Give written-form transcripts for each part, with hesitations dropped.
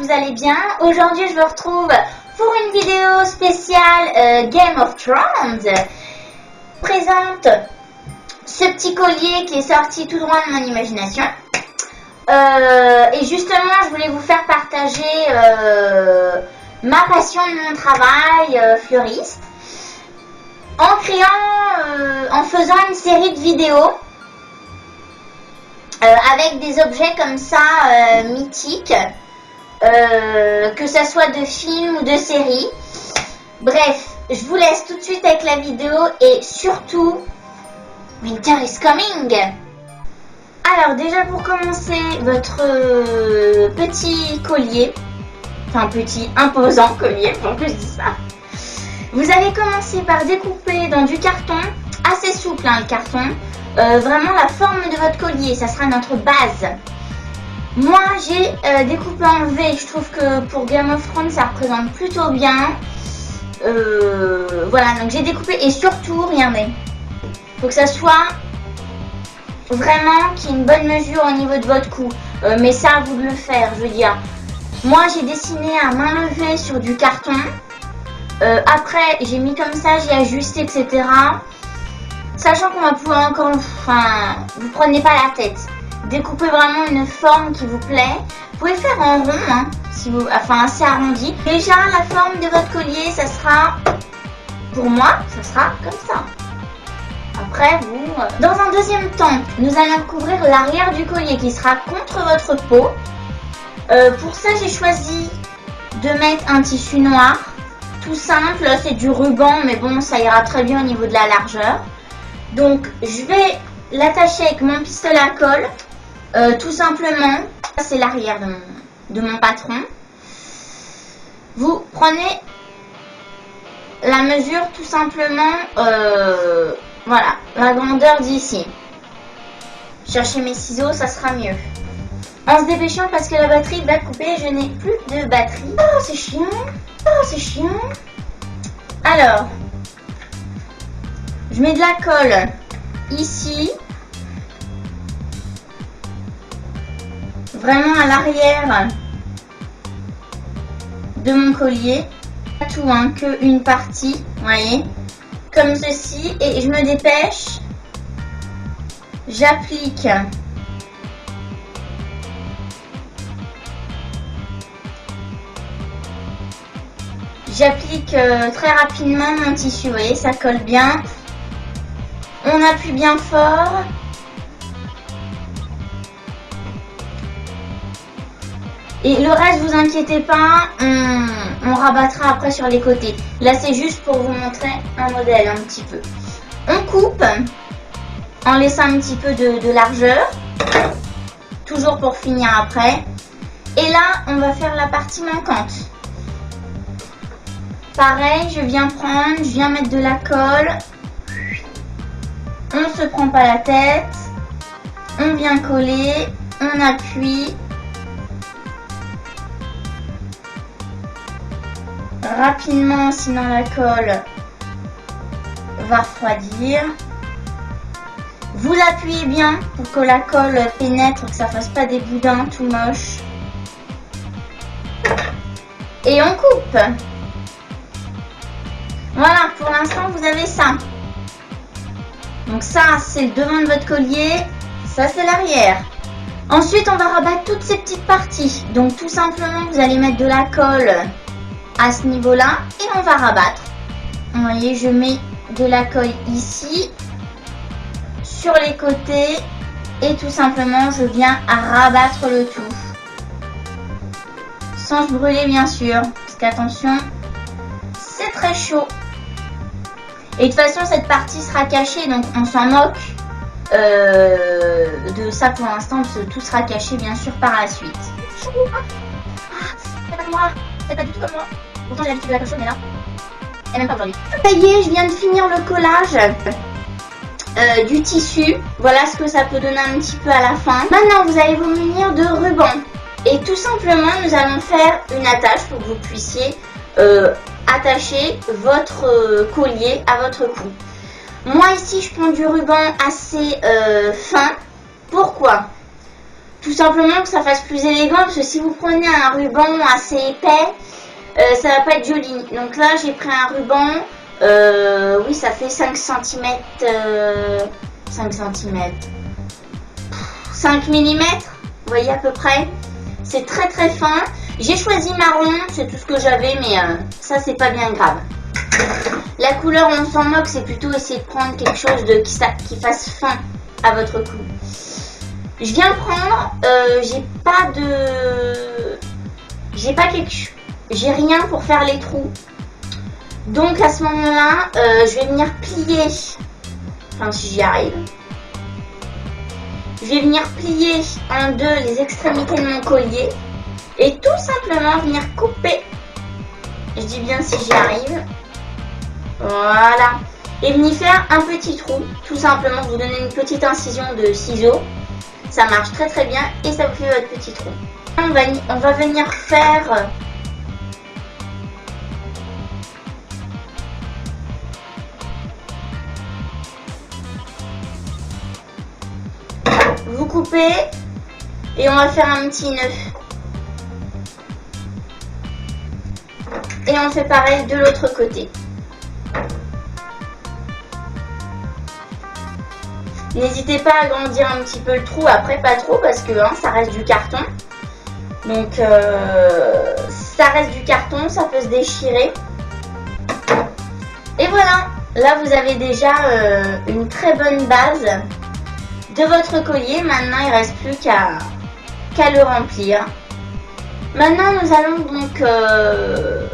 vous allez bien. Aujourd'hui, je vous retrouve pour une vidéo spéciale Game of Thrones. Je présente ce petit collier qui est sorti tout droit de mon imagination. Et justement, je voulais vous faire partager ma passion de mon travail fleuriste en faisant une série de vidéos avec des objets comme ça mythiques, que ça soit de films ou de séries. Bref, je vous laisse tout de suite avec la vidéo et surtout, Winter is coming. Alors déjà pour commencer, votre petit collier, enfin petit imposant collier pour que je dise ça, vous allez commencer par découper dans du carton, assez souple hein, le carton, vraiment la forme de votre collier, ça sera notre base. Moi j'ai découpé en V, je trouve que pour Game of Thrones ça représente plutôt bien. Voilà, donc j'ai découpé et surtout, regardez, faut que ça soit vraiment qu'il y ait une bonne mesure au niveau de votre cou. Mais ça à vous de le faire, je veux dire. Moi j'ai dessiné à main levée sur du carton. Après j'ai mis comme ça, j'ai ajusté, etc. Sachant qu'on va pouvoir encore, enfin, vous prenez pas la tête. Découpez vraiment une forme qui vous plaît. Vous pouvez faire en rond, hein, si vous, enfin assez arrondi. Déjà la forme de votre collier, ça sera, pour moi, ça sera comme ça. Après vous, dans un deuxième temps, nous allons recouvrir l'arrière du collier qui sera contre votre peau. Pour ça, j'ai choisi de mettre un tissu noir, tout simple. C'est du ruban, mais bon, ça ira très bien au niveau de la largeur. Donc, je vais l'attacher avec mon pistolet à colle, tout simplement. Ça, c'est l'arrière de mon patron. Vous prenez la mesure, tout simplement, voilà, la grandeur d'ici. Cherchez mes ciseaux, ça sera mieux. En se dépêchant parce que la batterie va couper, je n'ai plus de batterie. Oh, c'est chiant. Oh, c'est chiant. Alors, je mets de la colle ici, vraiment à l'arrière de mon collier. Pas tout, hein, que une partie, vous voyez, comme ceci. Et je me dépêche. J'applique très rapidement mon tissu, vous voyez, ça colle bien. On appuie bien fort. Et le reste, vous inquiétez pas, on rabattra après sur les côtés. Là, c'est juste pour vous montrer un modèle un petit peu. On coupe en laissant un petit peu de largeur. Toujours pour finir après. Et là, on va faire la partie manquante. Pareil, je viens mettre de la colle. On se prend pas la tête. On vient coller. On appuie. Rapidement, sinon la colle va refroidir. Vous appuyez bien pour que la colle pénètre, que ça fasse pas des boudins tout moches. Et on coupe. Voilà, pour l'instant vous avez ça. Donc ça c'est le devant de votre collier, ça c'est l'arrière. Ensuite on va rabattre toutes ces petites parties. Donc tout simplement vous allez mettre de la colle à ce niveau-là et on va rabattre. Vous voyez, je mets de la colle ici, sur les côtés et tout simplement je viens à rabattre le tout. Sans se brûler bien sûr, parce qu'attention, c'est très chaud. Et de toute façon cette partie sera cachée, donc on s'en moque de ça pour l'instant, parce que tout sera caché bien sûr par la suite. C'est pas comme moi, c'est pas du tout comme moi. Pourtant j'ai l'habitude de la cochonne, mais là, et même pas aujourd'hui. Ça y est, je viens de finir le collage du tissu. Voilà ce que ça peut donner un petit peu à la fin. Maintenant vous allez vous munir de ruban. Et tout simplement nous allons faire une attache pour que vous puissiez attacher votre collier à votre cou. Moi ici je prends du ruban assez fin. Pourquoi? Tout simplement que ça fasse plus élégant, parce que si vous prenez un ruban assez épais, ça va pas être joli. Donc là, j'ai pris un ruban, oui, ça fait 5 cm, 5 cm, 5 mm, vous voyez à peu près. C'est très très fin. J'ai choisi marron, c'est tout ce que j'avais, mais ça, c'est pas bien grave. La couleur, on s'en moque, c'est plutôt essayer de prendre quelque chose qui fasse fin à votre cou. Je viens prendre, j'ai rien pour faire les trous. Donc à ce moment-là, je vais venir plier, enfin si j'y arrive, je vais venir plier en deux les extrémités de mon collier et tout simplement venir couper, je dis bien si j'y arrive, voilà, et venir faire un petit trou, tout simplement vous donnez une petite incision de ciseaux, ça marche très très bien et ça vous fait votre petit trou. On va venir faire vous coupez et on va faire un petit nœud. Et on fait pareil de l'autre côté. N'hésitez pas à agrandir un petit peu le trou, après pas trop parce que ça reste du carton. Donc ça reste du carton, ça peut se déchirer. Et voilà, là vous avez déjà une très bonne base de votre collier. Maintenant il ne reste plus qu'à le remplir. Maintenant nous allons donc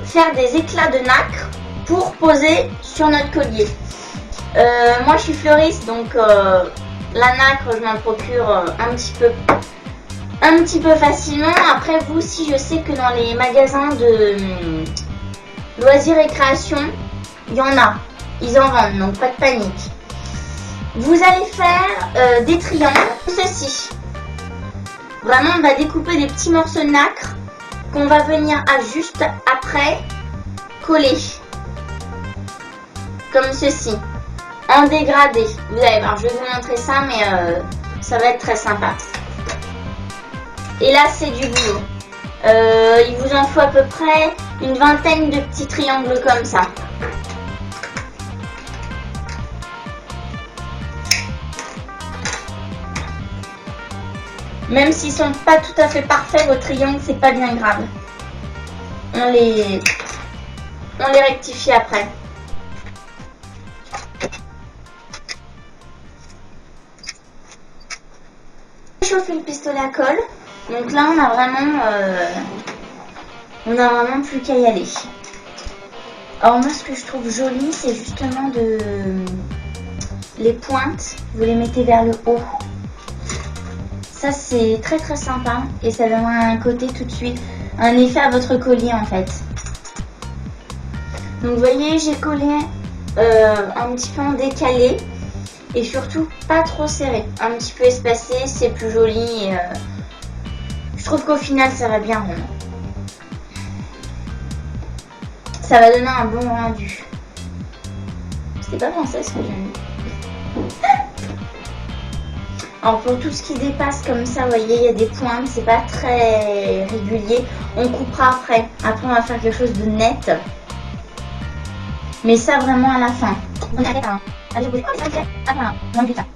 faire des éclats de nacre pour poser sur notre collier. Moi je suis fleuriste, donc la nacre je m'en procure un petit peu facilement. Après vous, si je sais que dans les magasins de loisirs et création, il y en a, ils en vendent, donc pas de panique. Vous allez faire des triangles, ceci. Vraiment, on va découper des petits morceaux de nacre qu'on va venir à juste après coller. Comme ceci. En dégradé. Vous allez voir, je vais vous montrer ça, mais ça va être très sympa. Et là, c'est du boulot. Il vous en faut à peu près une vingtaine de petits triangles comme ça. Même s'ils sont pas tout à fait parfaits, vos triangles, c'est pas bien grave. On les rectifie après. Chauffer le pistolet à colle. Donc là, on a vraiment plus qu'à y aller. Alors moi, ce que je trouve joli, c'est justement les pointes. Vous les mettez vers le haut. Ça, c'est très très sympa et ça donne un côté tout de suite, un effet à votre collier en fait. Donc vous voyez, j'ai collé un petit peu en décalé et surtout pas trop serré, un petit peu espacé, c'est plus joli et je trouve qu'au final ça va bien rond. Ça va donner un bon rendu. C'était pas français ce que j'ai mis. Alors pour tout ce qui dépasse comme ça, vous voyez, il y a des pointes, c'est pas très régulier. On coupera après. Après, on va faire quelque chose de net. Mais ça vraiment à la fin. On arrête là. Allez, vous attends, non, putain.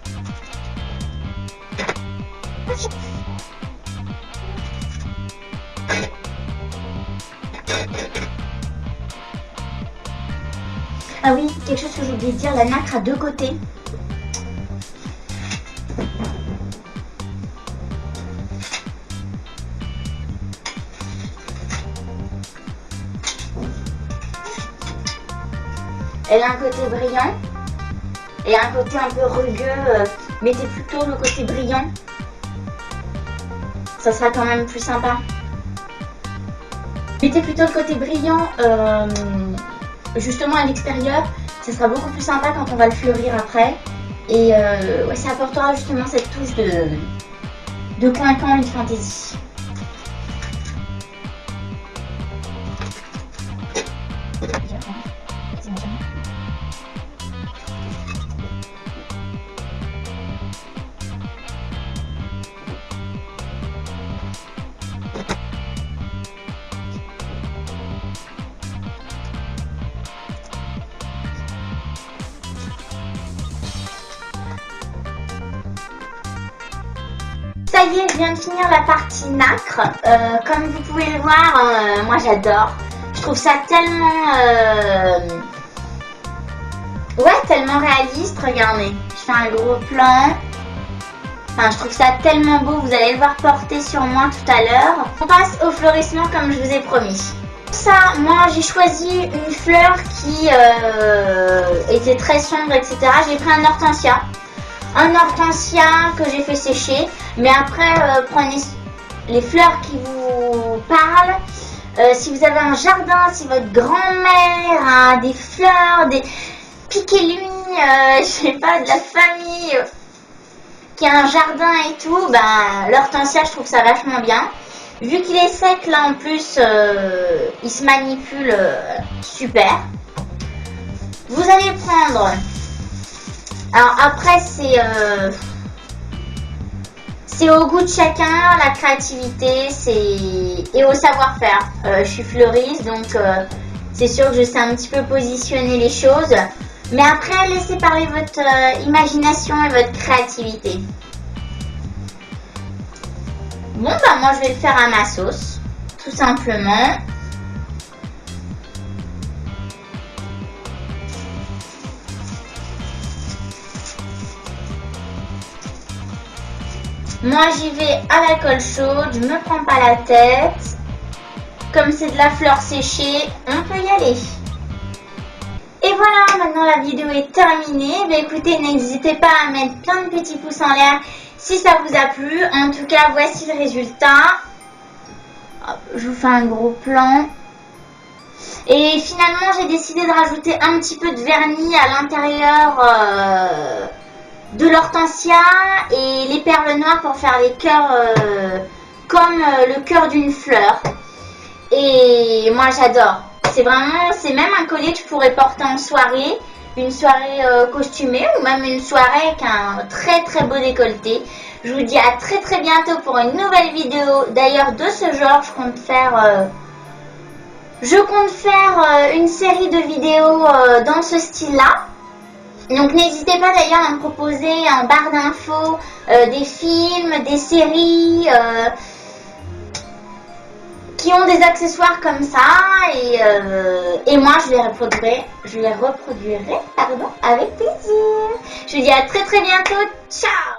Ah oui, quelque chose que j'ai oublié de dire, la nacre a deux côtés. Elle a un côté brillant et un côté un peu rugueux. Mettez plutôt le côté brillant. Ça sera quand même plus sympa. Mettez plutôt le côté brillant justement à l'extérieur. Ça sera beaucoup plus sympa quand on va le fleurir après. Et ouais, ça apportera justement cette touche de clinquant et de fantaisie. y est, je viens de finir la partie nacre. Comme vous pouvez le voir, moi j'adore. Je trouve ça tellement... ouais, tellement réaliste. Regardez, je fais un gros plan. Enfin, je trouve ça tellement beau. Vous allez le voir porter sur moi tout à l'heure. On passe au fleurissement comme je vous ai promis. Ça, moi j'ai choisi une fleur qui était très sombre, etc. J'ai pris un hortensia. Un hortensia que j'ai fait sécher. Mais après, prenez les fleurs qui vous parlent. Si vous avez un jardin, si votre grand-mère a des fleurs, des piquez-lui, je sais pas, de la famille qui a un jardin et tout, ben l'hortensia, je trouve ça vachement bien. Vu qu'il est sec, là en plus, il se manipule super. Vous allez prendre... Alors après, c'est au goût de chacun, la créativité, et au savoir-faire. Je suis fleuriste, donc c'est sûr que je sais un petit peu positionner les choses. Mais après, laissez parler votre imagination et votre créativité. Bon, bah moi je vais le faire à ma sauce, tout simplement. Moi j'y vais à la colle chaude, je me prends pas la tête. Comme c'est de la fleur séchée, on peut y aller. Et voilà, maintenant la vidéo est terminée. Bah, écoutez, n'hésitez pas à mettre plein de petits pouces en l'air si ça vous a plu. En tout cas, voici le résultat. Hop, je vous fais un gros plan. Et finalement, j'ai décidé de rajouter un petit peu de vernis à l'intérieur de l'hortensia et les perles noires pour faire les cœurs comme le cœur d'une fleur. Et moi, j'adore. C'est même un collier que je pourrais porter en soirée, une soirée costumée ou même une soirée avec un très très beau décolleté. Je vous dis à très très bientôt pour une nouvelle vidéo. D'ailleurs, de ce genre, je compte faire une série de vidéos dans ce style-là. Donc n'hésitez pas d'ailleurs à me proposer en barre d'infos des films, des séries qui ont des accessoires comme ça et moi je les reproduirai avec plaisir. Je vous dis à très très bientôt. Ciao.